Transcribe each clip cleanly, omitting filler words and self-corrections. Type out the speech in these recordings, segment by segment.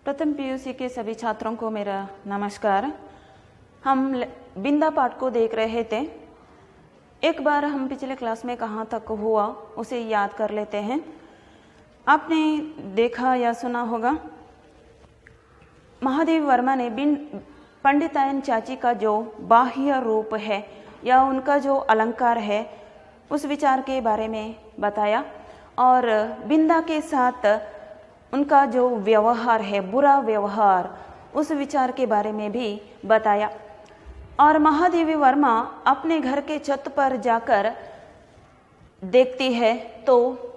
प्रथम पीयूसी के सभी छात्रों को मेरा नमस्कार। हम बिंदा पाठ को देख रहे थे। एक बार हम पिछले क्लास में कहाँ तक हुआ उसे याद कर लेते हैं। आपने देखा या सुना होगा, महादेवी वर्मा ने पंडितायन चाची का जो बाह्य रूप है या उनका जो अलंकार है उस विचार के बारे में बताया और बिंदा के साथ उनका जो व्यवहार है, बुरा व्यवहार, उस विचार के बारे में भी बताया। और महादेवी वर्मा अपने घर के छत पर जाकर देखती है तो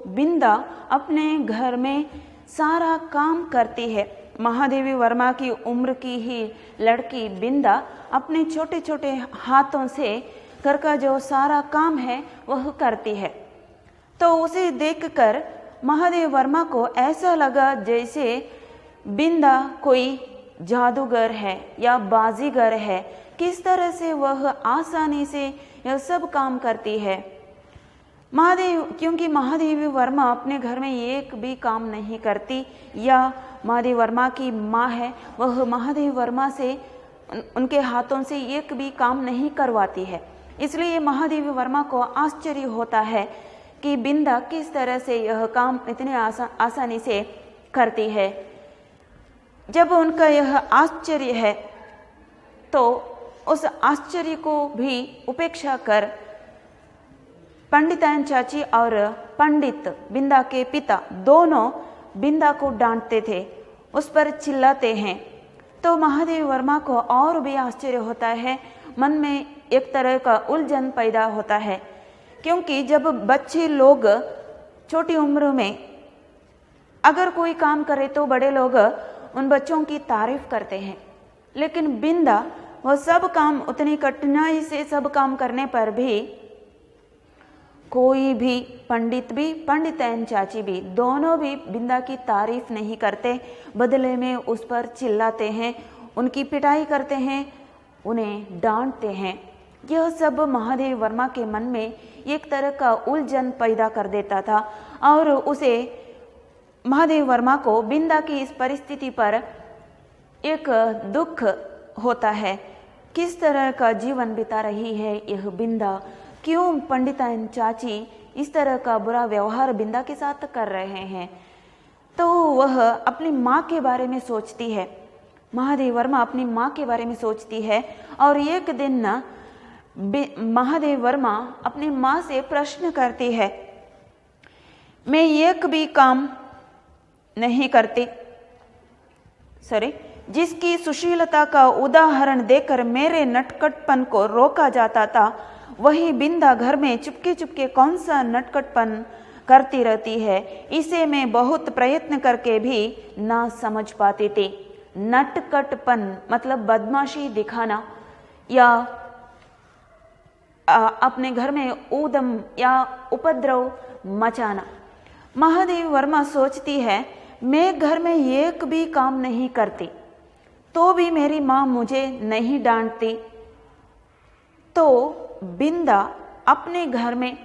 बिंदा अपने घर में सारा काम करती है। महादेवी वर्मा की उम्र की ही लड़की बिंदा अपने छोटे छोटे हाथों से घर का जो सारा काम है वह करती है। तो उसे देखकर महादेव वर्मा को ऐसा लगा जैसे बिंदा कोई जादूगर है या बाजीगर है। किस तरह से वह आसानी से यह सब काम करती है। क्योंकि महादेवी वर्मा अपने घर में एक भी काम नहीं करती या महादेवी वर्मा की माँ है, वह महादेवी वर्मा से उनके हाथों से एक भी काम नहीं करवाती है। इसलिए महादेवी वर्मा को आश्चर्य होता है कि बिंदा किस तरह से यह काम इतने आसानी से करती है। जब उनका यह आश्चर्य है तो उस आश्चर्य को भी उपेक्षा कर पंडितायन चाची और पंडित बिंदा के पिता दोनों बिंदा को डांटते थे, उस पर चिल्लाते हैं। तो महादेवी वर्मा को और भी आश्चर्य होता है, मन में एक तरह का उलझन पैदा होता है। क्योंकि जब बच्चे लोग छोटी उम्र में अगर कोई काम करे तो बड़े लोग उन बच्चों की तारीफ करते हैं, लेकिन बिंदा वह सब काम उतनी कठिनाई से सब काम करने पर भी कोई भी पंडित भी पंडितायन चाची भी दोनों भी बिंदा की तारीफ नहीं करते, बदले में उस पर चिल्लाते हैं, उनकी पिटाई करते हैं, उन्हें डांटते हैं। यह सब महादेवी वर्मा के मन में एक तरह का उलझन पैदा कर देता था और उसे महादेवी वर्मा को बिंदा की इस परिस्थिति पर एक दुख होता है। किस तरह का जीवन बिता रही है यह बिंदा, क्यों पंडितायन चाची इस तरह का बुरा व्यवहार बिंदा के साथ कर रहे हैं। तो वह अपनी माँ के बारे में सोचती है, महादेवी वर्मा अपनी माँ के बारे में सोचती है। और एक दिन ना महादेवी वर्मा अपनी माँ से प्रश्न करती है, मैं एक भी काम नहीं करती, जिसकी सुशीलता का उदाहरण देकर मेरे नटखटपन को रोका जाता था, वही बिंदा घर में चुपके चुपके कौन सा नटखटपन करती रहती है। इसे मैं बहुत प्रयत्न करके भी ना समझ पाती थी। नटखटपन मतलब बदमाशी दिखाना या अपने घर में ऊधम या उपद्रव मचाना। महादेवी वर्मा सोचती है, मैं घर में एक भी काम नहीं करती तो भी मेरी माँ मुझे नहीं डांटती, तो बिंदा अपने घर में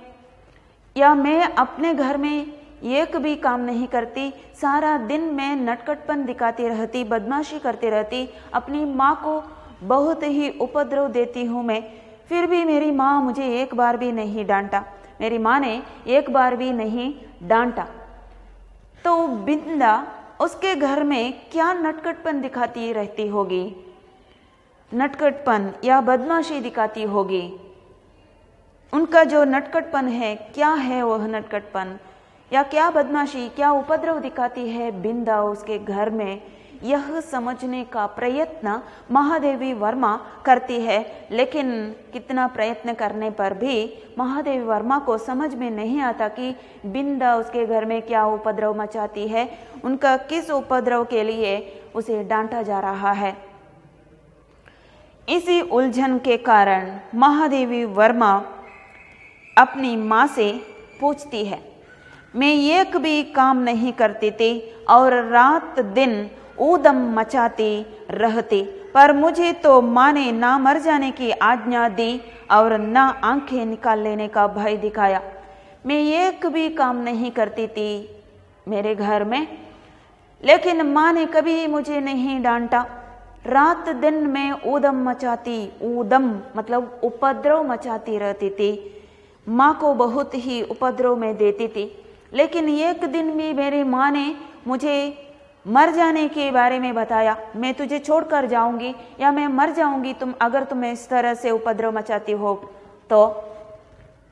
या मैं अपने घर में एक भी काम नहीं करती, सारा दिन मैं नटखटपन दिखाती रहती, बदमाशी करती रहती, अपनी माँ को बहुत ही उपद्रव देती हूँ मैं, फिर भी मेरी माँ मुझे एक बार भी नहीं डांटा, मेरी माँ ने एक बार भी नहीं डांटा। तो बिंदा उसके घर में क्या नटखटपन दिखाती रहती होगी, नटखटपन या बदमाशी दिखाती होगी। उनका जो नटखटपन है, क्या है वह नटखटपन या क्या बदमाशी, क्या उपद्रव दिखाती है बिंदा उसके घर में, यह समझने का प्रयत्न महादेवी वर्मा करती है। लेकिन कितना प्रयत्न करने पर भी महादेवी वर्मा को समझ में नहीं आता कि बिंदा उसके घर में क्या उपद्रव मचाती है, उनका किस उपद्रव के लिए उसे डांटा जा रहा है। इसी उलझन के कारण महादेवी वर्मा अपनी माँ से पूछती है, मैं एक भी काम नहीं करती थी और रात दिन ऊधम मचाती रहती, पर मुझे तो माँ ने ना मर जाने की आज्ञा दी और ना आंखें निकाल लेने का भय दिखाया। मैं एक भी काम नहीं करती थी मेरे घर में, लेकिन माँ ने कभी मुझे नहीं डांटा। रात दिन मैं ऊदम मचाती, ऊदम मतलब उपद्रव मचाती रहती थी। माँ को बहुत ही उपद्रव में देती थी। लेकिन एक दिन भी मेरी माँ ने मुझे मर जाने के बारे में बताया, मैं तुझे छोड़कर जाऊंगी या मैं मर जाऊंगी अगर तुम इस तरह से उपद्रव मचाती हो तो,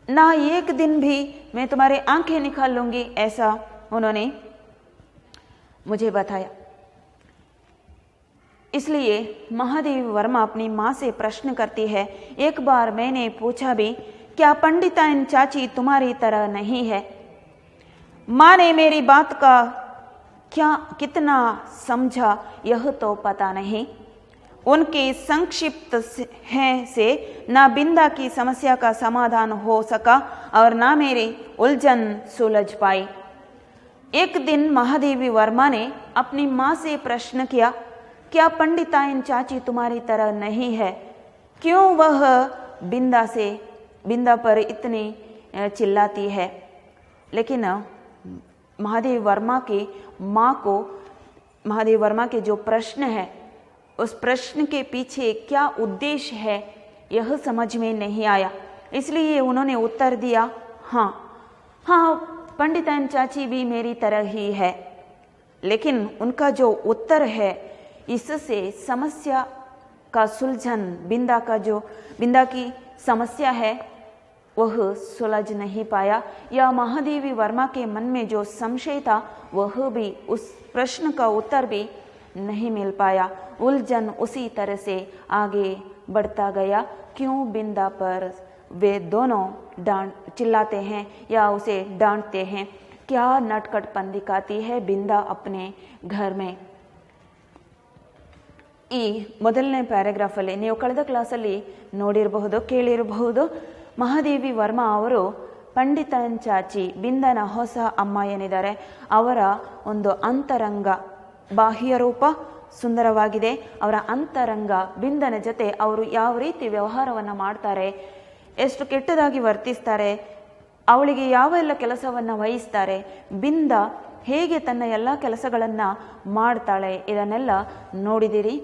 ना एक दिन भी मैं तुम्हारी आंखें निकाल लूंगी, ऐसा उन्होंने मुझे बताया। इसलिए महादेवी वर्मा अपनी माँ से प्रश्न करती है, एक बार मैंने पूछा भी, क्या पंडिताइन चाची तुम्हारी तरह नहीं है? माँ ने मेरी बात का कितना समझा यह तो पता नहीं। उनके संक्षिप्त से ना बिंदा की समस्या का समाधान हो सका और ना मेरी उलझन सुलझ पाई। एक दिन महादेवी वर्मा ने अपनी माँ से प्रश्न किया, क्या पंडिताइन चाची तुम्हारी तरह नहीं है? क्यों वह बिंदा पर इतनी चिल्लाती है? लेकिन महादेवी वर्मा के जो प्रश्न है, उस प्रश्न के पीछे क्या उद्देश्य है यह समझ में नहीं आया। इसलिए उन्होंने उत्तर दिया, हाँ पंडिताइन चाची भी मेरी तरह ही है। लेकिन उनका जो उत्तर है, इससे समस्या का सुलझन, बिंदा की समस्या है वह सुलझ नहीं पाया, या महादेवी वर्मा के मन में जो संशय था वह भी, उस प्रश्न का उत्तर भी नहीं मिल पाया। उलझन उसी तरह से आगे बढ़ता गया। क्यों बिंदा पर वे दोनों चिल्लाते हैं या उसे डांटते हैं? क्या नटखटपन दिखाती है बिंदा अपने घर में? ಈ ಮೊದಲನೇ ಪ್ಯಾರಾಗ್ರಾಫಲ್ಲಿ ನೀವು ಕಳೆದ ಕ್ಲಾಸಲ್ಲಿ ನೋಡಿರಬಹುದು, ಕೇಳಿರಬಹುದು, ಮಹಾದೇವಿ ವರ್ಮಾ ಅವರು ಪಂಡಿತನ್ ಚಾಚಿ, ಬಿಂದನ ಹೊಸ ಅಮ್ಮ ಏನಿದ್ದಾರೆ ಅವರ ಒಂದು ಅಂತರಂಗ, ಬಾಹ್ಯ ರೂಪ ಸುಂದರವಾಗಿದೆ, ಅವರ ಅಂತರಂಗ ಬಿಂದನ ಜೊತೆ ಅವರು ಯಾವ ರೀತಿ ವ್ಯವಹಾರವನ್ನು ಮಾಡ್ತಾರೆ, ಎಷ್ಟು ಕೆಟ್ಟದಾಗಿ ವರ್ತಿಸ್ತಾರೆ, ಅವಳಿಗೆ ಯಾವ ಎಲ್ಲ ಕೆಲಸವನ್ನು ವಹಿಸ್ತಾರೆ, ಬಿಂದ ಹೇಗೆ ತನ್ನ ಎಲ್ಲ ಕೆಲಸಗಳನ್ನು ಮಾಡ್ತಾಳೆ, ಇದನ್ನೆಲ್ಲ ನೋಡಿದಿರಿ.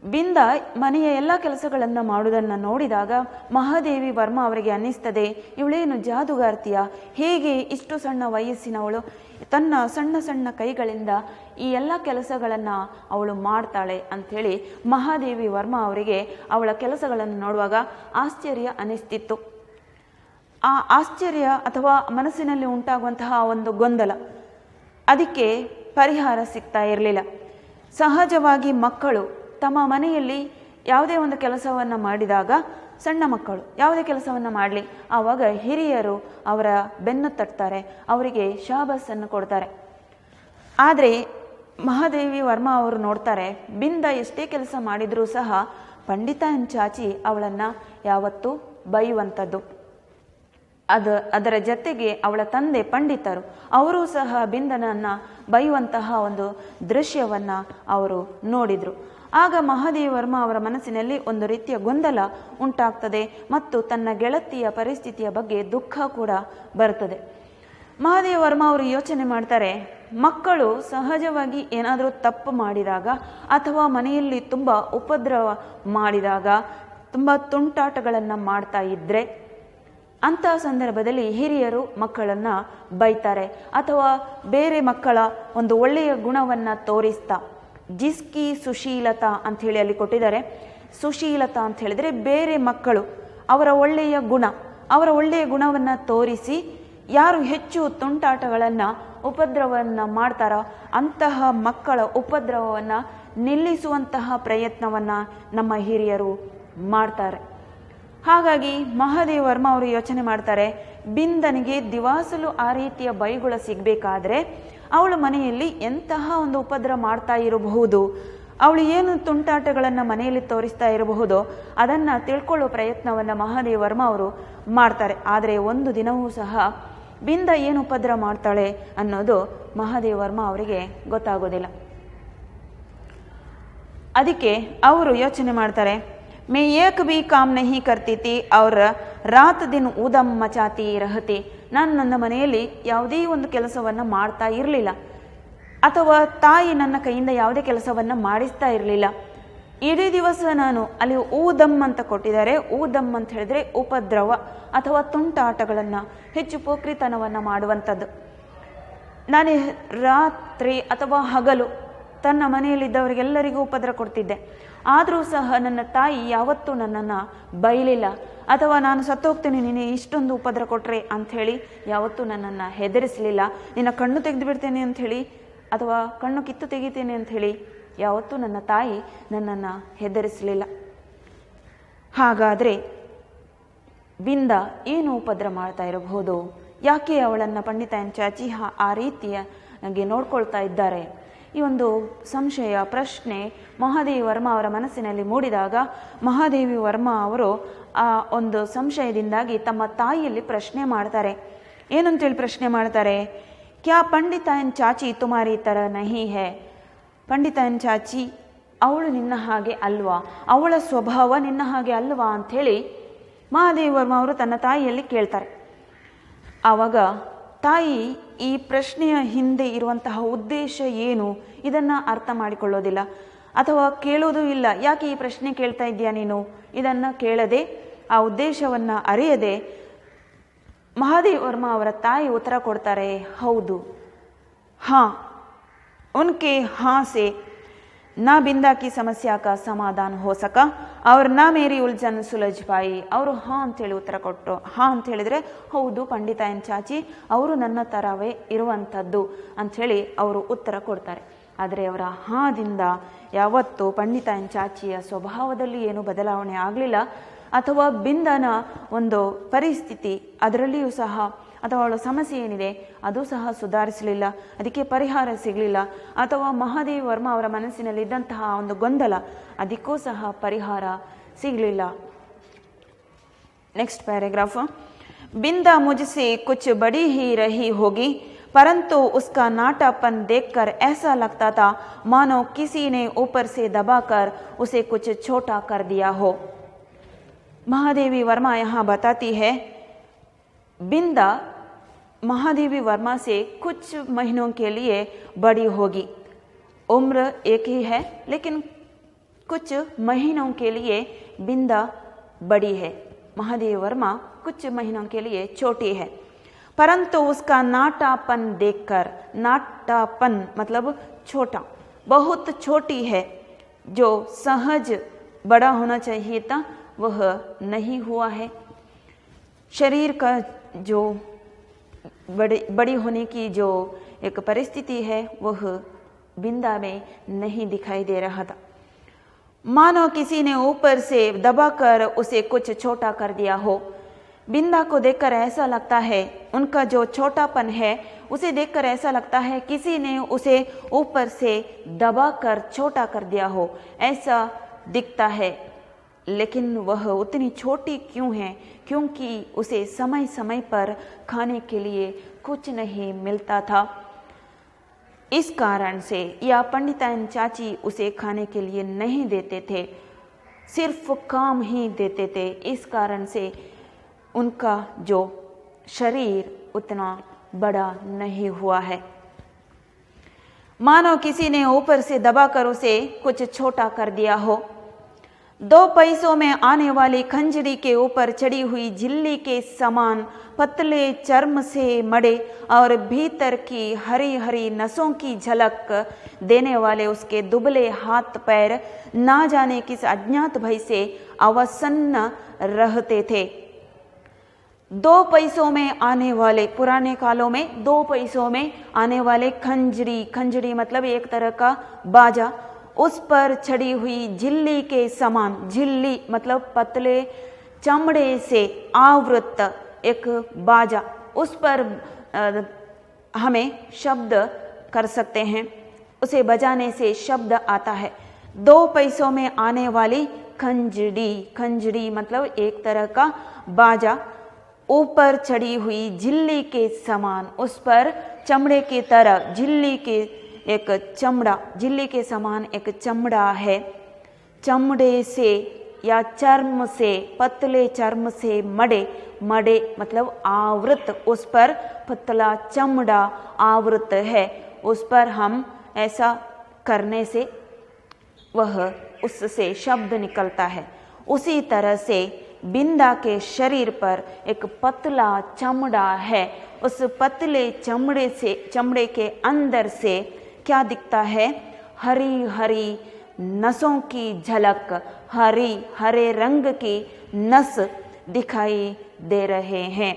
ಬಿಂದ ಮನೆಯ ಎಲ್ಲ ಕೆಲಸಗಳನ್ನು ಮಾಡುವುದನ್ನು ನೋಡಿದಾಗ ಮಹಾದೇವಿ ವರ್ಮಾ ಅವರಿಗೆ ಅನ್ನಿಸ್ತದೆ, ಇವಳೇನು ಜಾದುಗಾರ್ತಿಯ, ಹೇಗೆ ಇಷ್ಟು ಸಣ್ಣ ವಯಸ್ಸಿನವಳು ತನ್ನ ಸಣ್ಣ ಸಣ್ಣ ಕೈಗಳಿಂದ ಈ ಎಲ್ಲ ಕೆಲಸಗಳನ್ನು ಅವಳು ಮಾಡ್ತಾಳೆ ಅಂಥೇಳಿ ಮಹಾದೇವಿ ವರ್ಮಾ ಅವರಿಗೆ ಅವಳ ಕೆಲಸಗಳನ್ನು ನೋಡುವಾಗ ಆಶ್ಚರ್ಯ ಅನ್ನಿಸ್ತಿತ್ತು. ಆ ಆಶ್ಚರ್ಯ ಅಥವಾ ಮನಸ್ಸಿನಲ್ಲಿ ಉಂಟಾಗುವಂತಹ ಒಂದು ಗೊಂದಲ, ಅದಕ್ಕೆ ಪರಿಹಾರ ಸಿಗ್ತಾ ಇರಲಿಲ್ಲ. ಸಹಜವಾಗಿ ಮಕ್ಕಳು ತಮ್ಮ ಮನೆಯಲ್ಲಿ ಯಾವುದೇ ಒಂದು ಕೆಲಸವನ್ನು ಮಾಡಿದಾಗ, ಸಣ್ಣ ಮಕ್ಕಳು ಯಾವುದೇ ಕೆಲಸವನ್ನು ಮಾಡಲಿ, ಆವಾಗ ಹಿರಿಯರು ಅವರ ಬೆನ್ನು ತಟ್ತಾರೆ, ಅವರಿಗೆ ಶಾಬಾಸನ್ನು ಕೊಡ್ತಾರೆ. ಆದರೆ ಮಹಾದೇವಿ ವರ್ಮಾ ಅವರು ನೋಡ್ತಾರೆ, ಬಿಂದ ಎಷ್ಟೇ ಕೆಲಸ ಮಾಡಿದರೂ ಸಹ ಪಂಡಿತನ್ ಚಾಚಿ ಅವಳನ್ನು ಯಾವತ್ತೂ ಬೈಯುವಂಥದ್ದು. ಅದರ ಜೊತೆಗೆ ಅವಳ ತಂದೆ ಪಂಡಿತರು ಅವರೂ ಸಹ ಬಿಂದನನ್ನು ಬೈಯುವಂತಹ ಒಂದು ದೃಶ್ಯವನ್ನು ಅವರು ನೋಡಿದರು. ಆಗ ಮಹಾದೇವಿ ವರ್ಮಾ ಅವರ ಮನಸ್ಸಿನಲ್ಲಿ ಒಂದು ರೀತಿಯ ಗೊಂದಲ ಉಂಟಾಗ್ತದೆ ಮತ್ತು ತನ್ನ ಗೆಳತಿಯ ಪರಿಸ್ಥಿತಿಯ ಬಗ್ಗೆ ದುಃಖ ಕೂಡ ಬರ್ತದೆ. ಮಹಾದೇವಿ ವರ್ಮಾ ಅವರು ಯೋಚನೆ ಮಾಡ್ತಾರೆ, ಮಕ್ಕಳು ಸಹಜವಾಗಿ ಏನಾದರೂ ತಪ್ಪು ಮಾಡಿದಾಗ ಅಥವಾ ಮನೆಯಲ್ಲಿ ತುಂಬ ಉಪದ್ರವ ಮಾಡಿದಾಗ, ತುಂಬ ತುಂಟಾಟಗಳನ್ನು ಮಾಡ್ತಾ ಇದ್ದರೆ, ಅಂತಹ ಸಂದರ್ಭದಲ್ಲಿ ಹಿರಿಯರು ಮಕ್ಕಳನ್ನು ಬೈತಾರೆ ಅಥವಾ ಬೇರೆ ಮಕ್ಕಳ ಒಂದು ಒಳ್ಳೆಯ ಗುಣವನ್ನು ತೋರಿಸ್ತಾ, ಜಿಸ್ಕಿ ಸುಶೀಲತಾ ಅಂಥೇಳಿ ಅಲ್ಲಿ ಕೊಟ್ಟಿದ್ದಾರೆ. ಸುಶೀಲತಾ ಅಂತ ಹೇಳಿದರೆ ಬೇರೆ ಮಕ್ಕಳು ಅವರ ಒಳ್ಳೆಯ ಗುಣವನ್ನು ತೋರಿಸಿ ಯಾರು ಹೆಚ್ಚು ತುಂಟಾಟಗಳನ್ನು ಉಪದ್ರವವನ್ನು ಮಾಡ್ತಾರೋ ಅಂತಹ ಮಕ್ಕಳ ಉಪದ್ರವವನ್ನು ನಿಲ್ಲಿಸುವಂತಹ ಪ್ರಯತ್ನವನ್ನು ನಮ್ಮ ಹಿರಿಯರು ಮಾಡ್ತಾರೆ. ಹಾಗಾಗಿ ಮಹಾದೇವಿ ವರ್ಮಾ ಅವರು ಯೋಚನೆ ಮಾಡ್ತಾರೆ, ಬಿಂದನಿಗೆ ದಿವಾಸಲು ಆ ರೀತಿಯ ಬೈಗುಳ ಸಿಗಬೇಕಾದ್ರೆ ಅವಳ ಮನೆಯಲ್ಲಿ ಎಂತಹ ಒಂದು ಉಪದ್ರ ಮಾಡ್ತಾ ಇರಬಹುದು, ಅವಳು ಏನು ತುಂಟಾಟಗಳನ್ನು ಮನೆಯಲ್ಲಿ ತೋರಿಸ್ತಾ ಇರಬಹುದು, ಅದನ್ನು ತಿಳ್ಕೊಳ್ಳೋ ಪ್ರಯತ್ನವನ್ನು ಮಹಾದೇವಿ ವರ್ಮಾ ಅವರು ಮಾಡ್ತಾರೆ. ಆದರೆ ಒಂದು ದಿನವೂ ಸಹ ಬಿಂದ ಏನು ಉಪದ್ರ ಮಾಡ್ತಾಳೆ ಅನ್ನೋದು ಮಹಾದೇವಿ ವರ್ಮಾ ಅವರಿಗೆ ಗೊತ್ತಾಗೋದಿಲ್ಲ. ಅದಕ್ಕೆ ಅವರು ಯೋಚನೆ ಮಾಡ್ತಾರೆ, मैं एक भी काम नहीं करती थी और रात दिन ऊदम मचाती रहती. ನಾನು ನನ್ನ ಮನೆಯಲ್ಲಿ ಯಾವುದೇ ಒಂದು ಕೆಲಸವನ್ನು ಮಾಡ್ತಾ ಇರಲಿಲ್ಲ. ಅಥವಾ ತಾಯಿ ನನ್ನ ಕೈಯಿಂದ ಯಾವುದೇ ಕೆಲಸವನ್ನು ಮಾಡಿಸ್ತಾ ಇರಲಿಲ್ಲ. ಇಡೀ ದಿವಸ ನಾನು ಅಲ್ಲಿ ಊದಮ್ ಅಂತ ಕೊಟ್ಟಿದ್ದಾರೆ. ಊದಮ್ ಅಂತ ಹೇಳಿದ್ರೆ ಉಪದ್ರವ ಅಥವಾ ತುಂಟಾಟಗಳನ್ನು, ಹೆಚ್ಚು ಪೋಖ್ರಿತನವನ್ನು ಮಾಡುವಂಥದ್ದು. ನಾನು ರಾತ್ರಿ ಅಥವಾ ಹಗಲು ತನ್ನ ಮನೆಯಲ್ಲಿದ್ದವರಿಗೆಲ್ಲರಿಗೂ ಉಪದ್ರ ಕೊಡ್ತಿದ್ದೆ. ಆದರೂ ಸಹ ನನ್ನ ತಾಯಿ ಯಾವತ್ತೂ ನನ್ನನ್ನು ಬೈಲಿಲ್ಲ ಅಥವಾ ನಾನು ಸತ್ತೋಗ್ತೀನಿ ನೀನು ಇಷ್ಟೊಂದು ಉಪದ್ರ ಕೊಟ್ಟರೆ ಅಂಥೇಳಿ ಯಾವತ್ತೂ ನನ್ನನ್ನು ಹೆದರಿಸಲಿಲ್ಲ. ನಿನ್ನ ಕಣ್ಣು ತೆಗೆದು ಬಿಡ್ತೇನೆ ಅಂಥೇಳಿ ಅಥವಾ ಕಣ್ಣು ಕಿತ್ತು ತೆಗಿತೇನೆ ಅಂಥೇಳಿ ಯಾವತ್ತೂ ನನ್ನ ತಾಯಿ ನನ್ನನ್ನು ಹೆದರಿಸಲಿಲ್ಲ. ಹಾಗಾದರೆ ಬಿಂದ ಏನು ಉಪದ್ರ ಮಾಡ್ತಾ ಇರಬಹುದು? ಯಾಕೆ ಅವಳನ್ನು ಪಂಡಿತಾಯನ್ ಚಾಚಿ ಆ ರೀತಿಯಾಗಿ ನೋಡ್ಕೊಳ್ತಾ ಇದ್ದಾರೆ? ಈ ಒಂದು ಸಂಶಯ, ಪ್ರಶ್ನೆ ಮಹಾದೇವಿ ವರ್ಮ ಅವರ ಮನಸ್ಸಿನಲ್ಲಿ ಮೂಡಿದಾಗ ಮಹಾದೇವಿ ವರ್ಮ ಅವರು ಆ ಒಂದು ಸಂಶಯದಿಂದಾಗಿ ತಮ್ಮ ತಾಯಿಯಲ್ಲಿ ಪ್ರಶ್ನೆ ಮಾಡ್ತಾರೆ. ಏನಂತೇಳಿ ಪ್ರಶ್ನೆ ಮಾಡ್ತಾರೆ? ಕ್ಯಾ ಪಂಡಿತಾಯನ್ ಚಾಚಿ ತುಮಾರಿ ತರ ನಹಿ ಹೇ? ಪಂಡಿತಾಯನ್ ಚಾಚಿ ಅವಳು ನಿನ್ನ ಹಾಗೆ ಅಲ್ವಾ? ಅವಳ ಸ್ವಭಾವ ನಿನ್ನ ಹಾಗೆ ಅಲ್ವಾ ಅಂಥೇಳಿ ಮಹಾದೇವಿ ವರ್ಮ ಅವರು ತನ್ನ ತಾಯಿಯಲ್ಲಿ ಕೇಳ್ತಾರೆ. ಆವಾಗ ತಾಯಿ ಈ ಪ್ರಶ್ನೆಯ ಹಿಂದೆ ಇರುವಂತಹ ಉದ್ದೇಶ ಏನು ಇದನ್ನು ಅರ್ಥ ಮಾಡಿಕೊಳ್ಳೋದಿಲ್ಲ ಅಥವಾ ಕೇಳೋದು ಇಲ್ಲ. ಯಾಕೆ ಈ ಪ್ರಶ್ನೆ ಕೇಳ್ತಾ ಇದೆಯಾ ನೀನು? ಇದನ್ನು ಕೇಳದೆ, ಆ ಉದ್ದೇಶವನ್ನು ಅರಿಯದೆ ಮಹಾದೇವಿ ವರ್ಮ ಅವರ ತಾಯಿ ಉತ್ತರ ಕೊಡ್ತಾರೆ, ಹೌದು, ಹಾಂ, उनके हाँ से ना बिंदा की समस्या का समाधान हो सका और ना मेरी उलझन सुलझ पाई. ಅವರು ಹಾಂ ಅಂತೇಳಿ ಉತ್ತರ ಕೊಟ್ಟರು. ಹಾಂ ಅಂತ ಹೇಳಿದರೆ ಹೌದು, ಪಂಡಿತಾಯನ್ ಚಾಚಿ ಅವರು ನನ್ನ ಥರವೇ ಇರುವಂಥದ್ದು ಅಂಥೇಳಿ ಅವರು ಉತ್ತರ ಕೊಡ್ತಾರೆ. ಆದರೆ ಅವರ ಹಾದಿಂದ ಯಾವತ್ತೂ ಪಂಡಿತಾಯನ್ ಚಾಚಿಯ ಸ್ವಭಾವದಲ್ಲಿ ಏನು ಬದಲಾವಣೆ ಆಗಲಿಲ್ಲ ಅಥವಾ ಬಿಂದನ ಒಂದು ಪರಿಸ್ಥಿತಿ ಅದರಲ್ಲಿಯೂ ಸಹ ಅಥವಾ ಅವಳ ಸಮಸ್ಯೆ ಏನಿದೆ ಅದು ಸಹ ಸುಧಾರಿಸಲಿಲ್ಲ, ಅದಕ್ಕೆ ಪರಿಹಾರ ಸಿಗಲಿಲ್ಲ. ಅಥವಾ ಮಹಾದೇವಿ ವರ್ಮ ಅವರ ಮನಸ್ಸಿನಲ್ಲಿ ಇದ್ದಂತಹ ಒಂದು ಗೊಂದಲ ಅದಕ್ಕೂ ಸಹ ಪರಿಹಾರ ಸಿಗಲಿಲ್ಲ. Next paragraph. बिंदा मुझसे कुछ बड़ी ही रही होगी, परंतु उसका नाटापन देखकर ऐसा लगता था मानो किसी ने ऊपर से दबाकर उसे कुछ छोटा कर दिया हो. महादेवी वर्मा यहाँ बताती है, बिंदा महादेवी वर्मा से कुछ महीनों के लिए बड़ी होगी. उम्र एक ही है, लेकिन कुछ महीनों के लिए बिंदा बड़ी है. महादेवी वर्मा कुछ महीनों के लिए छोटी है. परंतु उसका नाटापन देखकर, नाटापन मतलब छोटा, बहुत छोटी है. जो सहज बड़ा होना चाहिए था वह नहीं हुआ है. शरीर का जो बड़ी होने की जो एक परिस्थिति है वह बिंदा में नहीं दिखाई दे रहा था. मानो किसी ने ऊपर से दबाकर उसे कुछ छोटा कर दिया हो. बिंदा को देखकर ऐसा लगता है, उनका जो छोटापन है उसे देखकर ऐसा लगता है किसी ने उसे ऊपर से दबाकर छोटा कर दिया हो, ऐसा दिखता है. लेकिन वह उतनी छोटी क्यों है? क्योंकि उसे समय समय पर खाने के लिए कुछ नहीं मिलता था. इस कारण से या पंडितायन चाची उसे खाने के लिए नहीं देते थे, सिर्फ काम ही देते थे. इस कारण से उनका जो शरीर उतना बड़ा नहीं हुआ है. मानो किसी ने ऊपर से दबाकर उसे कुछ छोटा कर दिया हो. 2 पैसों में आने वाली खंजरी के ऊपर चढ़ी हुई झिल्ली के समान पतले चर्म से मड़े और भीतर की हरी हरी नसों की झलक देने वाले उसके दुबले हाथ पैर ना जाने किस अज्ञात भय से अवसन्न रहते थे. 2 पैसों में आने वाले, पुराने कालों में 2 पैसों में आने वाले खंजरी, खंजरी मतलब एक तरह का बाजा, उस पर चढ़ी हुई झिल्ली के समान, झिल्ली मतलब पतले चमड़े से आवृत एक बाजा, उस पर हमें शब्द कर सकते हैं, उसे बजाने से शब्द आता है. 2 पैसों में आने वाली खंजरी, खंजरी मतलब एक तरह का बाजा, ऊपर चढ़ी हुई झिल्ली के समान, उस पर चमड़े की तरह, झिल्ली के एक चमड़ा, झिल्ली के समान एक चमड़ा है. चमड़े से या चर्म से, पतले चर्म से मड़े, मड़े मतलब आवृत, उस पर पतला चमड़ा आवृत है. उस पर हम ऐसा करने से वह उससे शब्द निकलता है। उसी तरह से बिंदा के शरीर पर एक पतला चमड़ा है। उस पतले चमड़े के अंदर से क्या दिखता है? हरी हरी नसों की झलक, हरे रंग की नस दिखाई दे रहे हैं।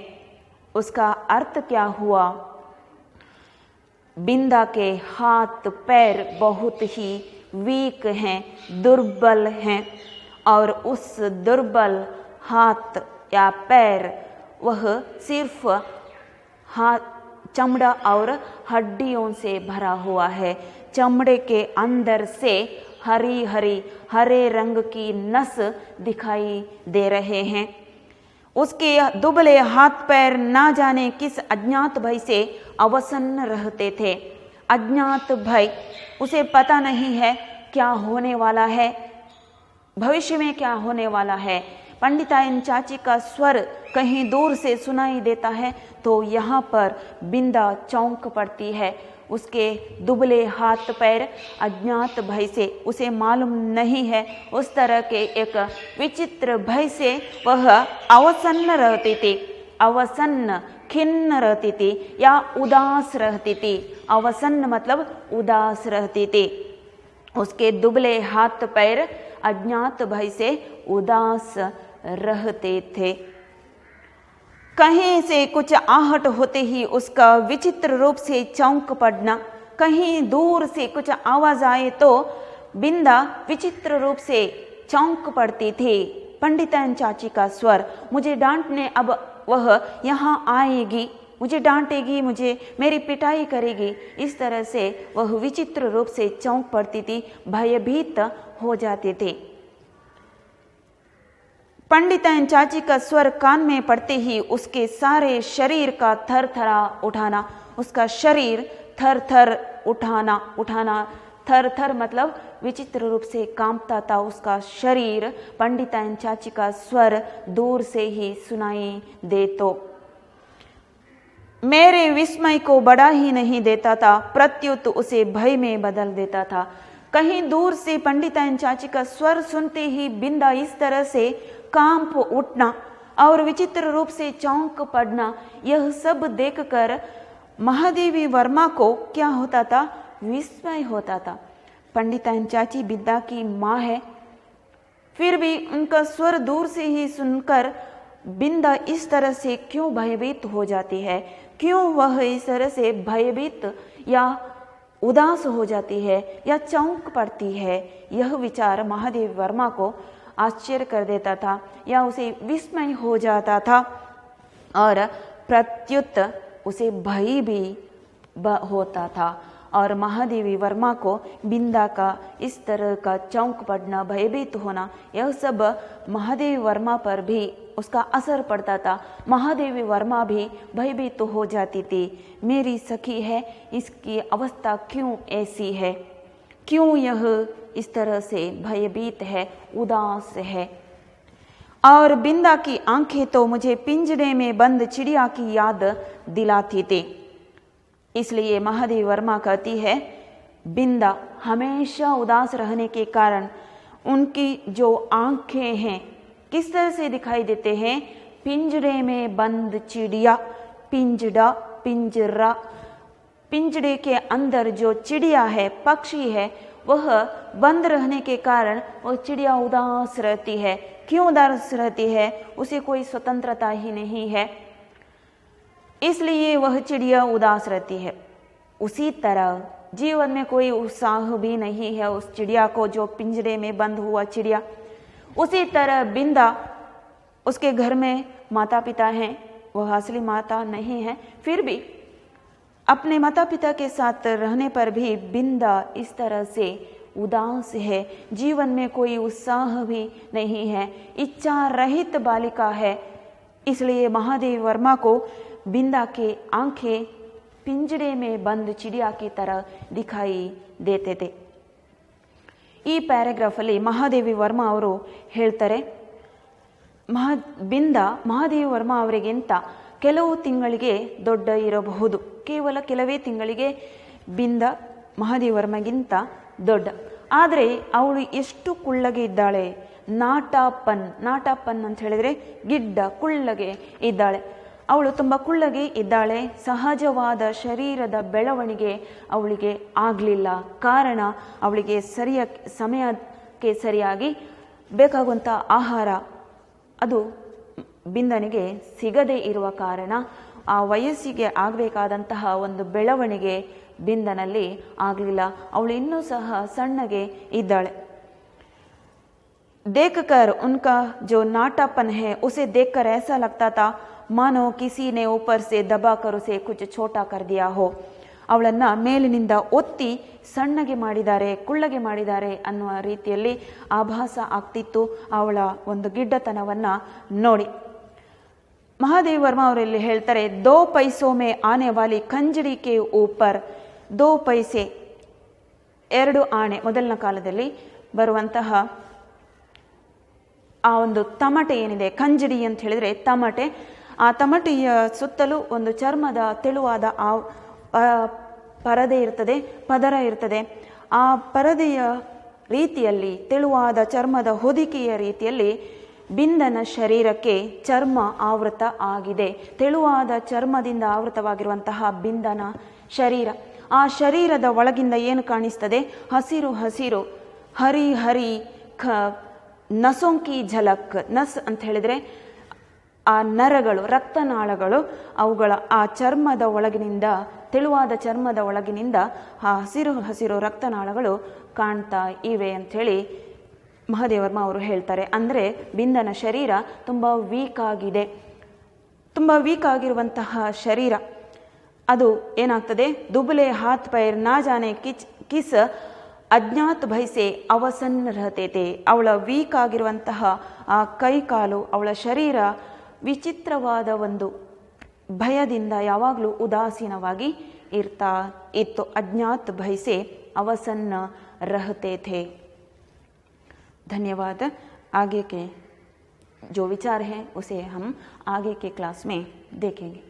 उसका अर्थ क्या हुआ? बिंदा के हाथ पैर बहुत ही वीक हैं, दुर्बल हैं, और उस दुर्बल हाथ या पैर वह सिर्फ हाथ चमड़ा और हड्डियों से भरा हुआ है। चमड़े के अंदर से हरे रंग की नस दिखाई दे रहे हैं। उसके दुबले हाथ पैर ना जाने किस अज्ञात भय से अवसन्न रहते थे। अज्ञात भय, उसे पता नहीं है क्या होने वाला है, भविष्य में क्या होने वाला है। पंडिताइन चाची का स्वर कहीं दूर से सुनाई देता है तो यहाँ पर बिंदा चौंक पड़ती है। उसके दुबले हाथ पैर अज्ञात भय से, उसे मालूम नहीं है, उस तरह के एक विचित्र भय से वह अवसन्न रहती थी। अवसन्न, खिन्न रहती थी या उदास रहती थी। अवसन्न मतलब उदास रहती थी। उसके दुबले हाथ पैर अज्ञात भय से उदास रहते थे। कहीं से कुछ आहट होते ही उसका विचित्र रूप से चौंक पड़ना, कहीं दूर से कुछ आवाज आए तो बिंदा विचित्र रूप से चौंक पड़ती थी। पंडिताइन चाची का स्वर, मुझे डांटने अब वह यहाँ आएगी, मुझे डांटेगी, मुझे मेरी पिटाई करेगी। इस तरह से वह विचित्र रूप से चौंक पड़ती थी, भयभीत हो जाती थी। पंडिताइन चाची का स्वर कान में पड़ते ही उसके सारे शरीर का थरथरा उठाना, उसका शरीर थर उठाना, थर मतलब विचित्र रूप से कांपता था उसका शरीर। पंडिताइन चाची का स्वर दूर से ही सुनाई दे तो मेरे विस्मय को बढ़ा ही नहीं देता था, प्रत्युत उसे भय में बदल देता था। कहीं दूर से पंडिताइन चाची का स्वर सुनते ही बिंदा इस तरह से कांप उठना और विचित्र रूप से चौंक पड़ना, यह सब देखकर महादेवी वर्मा को क्या होता था? विस्मय होता था। पंडिताइन चाची बिंदा की माँ है, फिर भी उनका स्वर दूर से ही सुनकर बिंदा इस तरह से क्यों भयभीत हो जाती है? क्यों वह इस तरह से भयभीत या उदास हो जाती है या चौंक पड़ती है? यह विचार महादेवी वर्मा को आश्चर्य कर देता था या उसे विस्मय हो जाता था और प्रत्युत उसे भय भी होता था। और महादेवी वर्मा को बिंदा का इस तरह का चौंक पड़ना, भयभीत होना, यह सब महादेवी वर्मा पर भी उसका असर पड़ता था। महादेवी वर्मा भी भयभीत हो जाती थी। मेरी सखी है, इसकी अवस्था क्यों ऐसी है? क्यों यह इस तरह से भयभीत है, उदास है? और बिंदा की आंखें तो मुझे पिंजरे में बंद चिड़िया की याद दिलाती थी। इसलिए महादेवी वर्मा कहती है, बिंदा हमेशा उदास रहने के कारण उनकी जो आंखें हैं किस तरह से दिखाई देते हैं? पिंजरे में बंद चिड़िया, पिंजरा, पिंजरे के अंदर जो चिड़िया है, पक्षी है, वह बंद रहने के कारण वह चिड़िया उदास रहती है। क्यों उदास रहती है? उसे कोई स्वतंत्रता ही नहीं है, इसलिए वह चिड़िया उदास रहती है। उसी तरह जीवन में कोई उत्साह भी नहीं है उस चिड़िया को, जो पिंजरे में बंद हुआ चिड़िया। उसी तरह बिंदा, उसके घर में माता पिता हैं, वह असली माता नहीं है, फिर भी अपने माता पिता के साथ रहने पर भी बिंदा इस तरह से उदास है। जीवन में कोई उत्साह भी नहीं है, इच्छा रहित बालिका है। इसलिए महादेवी वर्मा को बिंदा के आंखें पिंजरे में बंद चिड़िया की तरह दिखाई देते थे। ಈ ಪ್ಯಾರಾಗ್ರಾಫ್ ಅಲ್ಲಿ ಮಹಾದೇವಿ ವರ್ಮಾ ಅವರು ಹೇಳ್ತಾರೆ, ಬಿಂದ ಮಹಾದೇವಿ ವರ್ಮಾ ಅವರಿಗಿಂತ ಕೆಲವು ತಿಂಗಳಿಗೆ ದೊಡ್ಡ ಇರಬಹುದು, ಕೇವಲ ಕೆಲವೇ ತಿಂಗಳಿಗೆ ಬಿಂದ ಮಹದೇವರ್ಮಗಿಂತ ದೊಡ್ಡ. ಆದರೆ ಅವಳು ಎಷ್ಟು ಕುಳ್ಳಗೆ ಇದ್ದಾಳೆ, ನಾಟಾಪನ್ ಅಂತ ಹೇಳಿದರೆ ಗಿಡ್ಡ ಕುಳ್ಳಗೆ ಇದ್ದಾಳೆ. ಅವಳು ತುಂಬ ಕುಳ್ಳಗೆ ಇದ್ದಾಳೆ. ಸಹಜವಾದ ಶರೀರದ ಬೆಳವಣಿಗೆ ಅವಳಿಗೆ ಆಗಲಿಲ್ಲ. ಕಾರಣ ಅವಳಿಗೆ ಸಮಯಕ್ಕೆ ಸರಿಯಾಗಿ ಬೇಕಾಗುವಂಥ ಆಹಾರ ಅದು ಬಿಂದನಿಗೆ ಸಿಗದೇ ಇರುವ ಕಾರಣ ಆ ವಯಸ್ಸಿಗೆ ಆಗಬೇಕಾದಂತಹ ಒಂದು ಬೆಳವಣಿಗೆ ಬಿಂದನಲ್ಲಿ ಆಗಲಿಲ್ಲ. ಅವಳು ಇನ್ನೂ ಸಹ ಸಣ್ಣಗೆ ಇದ್ದಾಳೆ. देखकर उनका जो नाटापन है उसे देखकर ऐसा लगता था मानो किसी ने ऊपर से दबाकर उसे कुछ छोटा कर दिया हो. ಅವಳನ್ನು ಮೇಲಿನಿಂದ ಒತ್ತಿ ಸಣ್ಣಗೆ ಮಾಡಿದ್ದಾರೆ, ಕುಳ್ಳಗೆ ಮಾಡಿದ್ದಾರೆ ಅನ್ನುವ ರೀತಿಯಲ್ಲಿ ಆಭಾಸ ಆಗ್ತಿತ್ತು ಅವಳ ಒಂದು ಗಿಡ್ಡತನವನ್ನು ನೋಡಿ. ಮಹಾದೇವ್ ವರ್ಮ ಅವರಲ್ಲಿ ಹೇಳ್ತಾರೆ, 2 पैसों में आने वाली खंजड़ी के ऊपर 2 पैसे, 2 ಆಣೆ ಮೊದಲಿನ ಕಾಲದಲ್ಲಿ ಬರುವಂತಹ ಆ ಒಂದು ತಮಟೆ ಏನಿದೆ, ಖಂಜಡಿ ಅಂತ ಹೇಳಿದರೆ ತಮಟೆ, ಆ ತಮಟೆಯ ಸುತ್ತಲೂ ಒಂದು ಚರ್ಮದ ತೆಳುವಾದ ಪದರ ಇರ್ತದೆ. ಆ ಪರದೆಯ ರೀತಿಯಲ್ಲಿ, ತೆಳುವಾದ ಚರ್ಮದ ಹೊದಿಕೆಯ ರೀತಿಯಲ್ಲಿ ಬಿಂದನ ಶರೀರಕ್ಕೆ ಚರ್ಮ ಆವೃತ ಆಗಿದೆ. ತೆಳುವಾದ ಚರ್ಮದಿಂದ ಆವೃತವಾಗಿರುವಂತಹ ಬಿಂದನ ಶರೀರ, ಆ ಶರೀರದ ಒಳಗಿಂದ ಏನು ಕಾಣಿಸ್ತದೆ? ಹಸಿರು ಹಸಿರು, ಹರಿ ಹರಿ ನಸೋಂಕಿ ಝಲಕ್. ನಸ್ ಅಂತ ಹೇಳಿದರೆ ಆ ನರಗಳು, ರಕ್ತನಾಳಗಳು, ಅವುಗಳ ಆ ಚರ್ಮದ ಒಳಗಿನಿಂದ, ತೆಳುವಾದ ಚರ್ಮದ ಒಳಗಿನಿಂದ ಆ ಹಸಿರು ಹಸಿರು ರಕ್ತನಾಳಗಳು ಕಾಣ್ತಾ ಇವೆ ಅಂಥೇಳಿ ಮಹದೇವರ್ಮ ಅವರು ಹೇಳ್ತಾರೆ. ಅಂದರೆ ಬಿಂದನ ಶರೀರ ತುಂಬ ವೀಕ್ ಆಗಿದೆ. ತುಂಬ ವೀಕ್ ಆಗಿರುವಂತಹ ಶರೀರ ಅದು ಏನಾಗ್ತದೆ? ದುಬಲೆ ಹಾತ್ ಪೈರ್ ನಾ ಜಾನೆ ಕಿಸ್ ಅಜ್ಞಾತ್ ಭೈಸೆ ಅವಸನ್ ರಹತೇತೆ. ಅವಳ ವೀಕ್ ಆಗಿರುವಂತಹ ಆ ಕೈ ಕಾಲು, ಅವಳ ಶರೀರ ವಿಚಿತ್ರವಾದ ಒಂದು ಭಯದಿಂದ ಯಾವಾಗಲೂ ಉದಾಸೀನವಾಗಿ ಇರ್ತಾ ಇತ್ತು. ಅಜ್ಞಾತ್ ಭೈಸೆ ಅವಸನ್ನ रहते थे. धन्यवाद. आगे के जो विचार हैं उसे हम आगे के क्लास में देखेंगे.